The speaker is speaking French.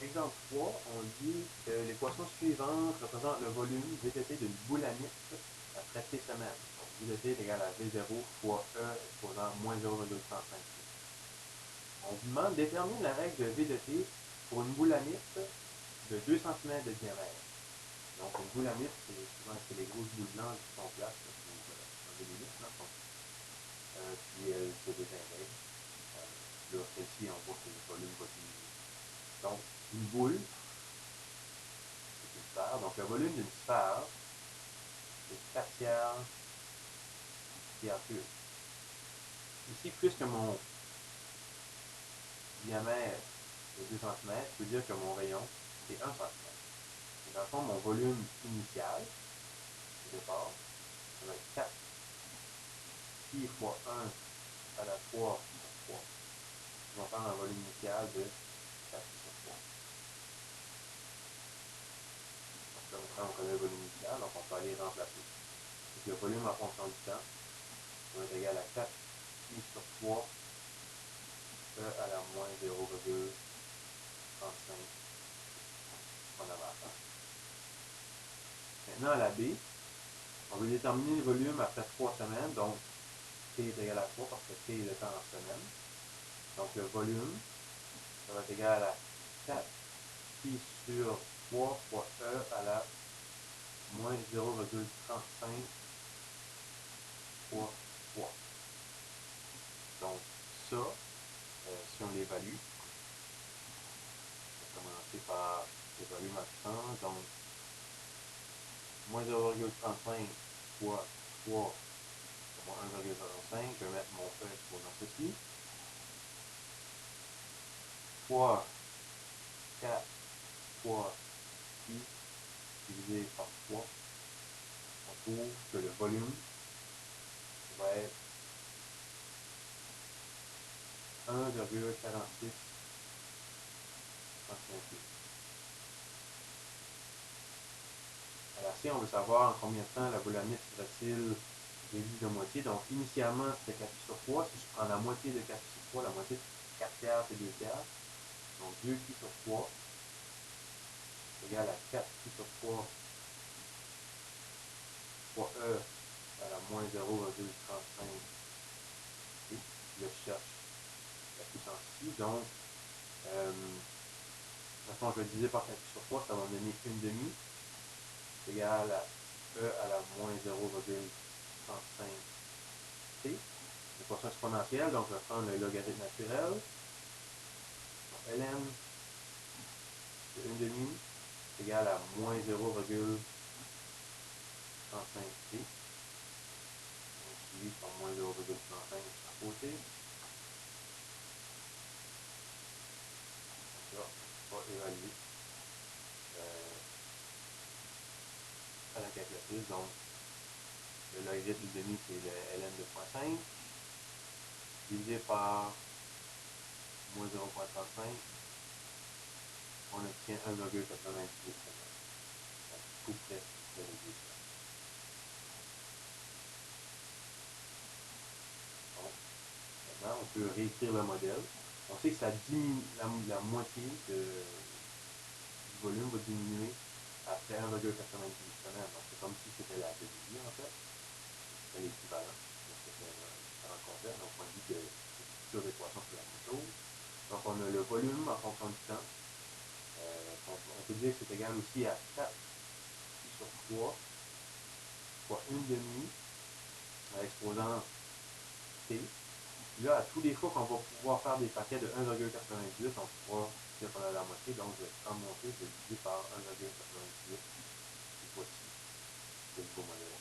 Exemple 3, on dit que l'équation suivante représente le volume VTT d'une boulanite après T semaines. Donc, VTT est égal à V0 fois E exposant moins 0,35. On vous demande de déterminer la règle de VTT pour une boulanite de 2 cm de diamètre. Donc, une boulanite, c'est souvent les grosses boules blanches qui sont plates pour enlever les vis, dans le fond. Puis elle se désintègre. Là, celle-ci, on voit que le volume va diminuer. Donc, une boule, c'est une sphère. Donc, le volume d'une sphère, c'est 4 tiers pierre cube. Ici, puisque mon diamètre est 2 cm, je peux dire que mon rayon, c'est 1 cm. Et dans le fond, mon volume initial, au départ, ça va être 4 pi fois 1 à la 3 sur 3. On va faire un volume initial de 4 pi sur 3. Donc là, maintenant, on connaît le volume initial, donc on peut aller remplacer. Donc, le volume en fonction du temps va être égal à 4 pi sur 3 E à la moins 0,35 qu'on avait à faire. Maintenant, à la B, on veut déterminer le volume après 3 semaines, donc T est égal à 3 parce que T est le temps en semaine. Donc le volume, ça va être égal à 4 pi sur 3 fois E à la moins 0,35 fois 3. Donc ça, si on l'évalue, on va commencer par l'évaluer ma puissance. Donc moins 0,35 fois 3, c'est moins 1,05. Je vais mettre mon E exposant ceci. Fois 4 fois pi divisé par 3. On trouve que le volume va être 1,46 cm3. À la C, on veut savoir en combien de temps la boulanite serait-il réduite de moitié. Donc, initialement, c'était 4 pi sur 3. Si je prends la moitié de 4 pi sur 3, la moitié, 4 tiers, c'est 2 tiers. Donc, 2 pi sur 3 est égal à 4 pi sur 3 fois E à la moins 0,35 T. Là, je cherche la puissance ici. Donc, maintenant, je vais diviser par 4 pi sur 3, ça va me donner 1 demi. C'est égal à E à la moins 0,35 T. L'équation exponentielle, donc je vais prendre le logarithme naturel. Donc ln de 1 demi est égal à moins 0,35 T. Donc suivi par moins 0,35 à côté. Donc là, on va évaluer à la calculatrice. Donc le logarithme de demi, c'est le ln de 0,5 divisé par moins 0,35, on obtient 1,98 cm. Donc tout près de les 2 cm. Donc, maintenant, on peut réécrire le modèle. On sait que ça diminue, la moitié du volume va diminuer après 1,98 semaines. Donc, c'est comme si c'était la demi-vie, en fait. C'était l'équivalent de ce différent concept. Donc, on dit que l'écriture d'équation, c'est la même chose. Donc, on a le volume en fonction du temps. On peut dire que c'est égal aussi à 4 pi sur 3 fois 1 demi à exposant T. Puis là, à tous les fois qu'on va pouvoir faire des paquets de 1,98, on pourra dire qu'on a la moitié. Donc, je vais prendre mon T, je vais diviser par 1,98. Et voici le nouveau modèle.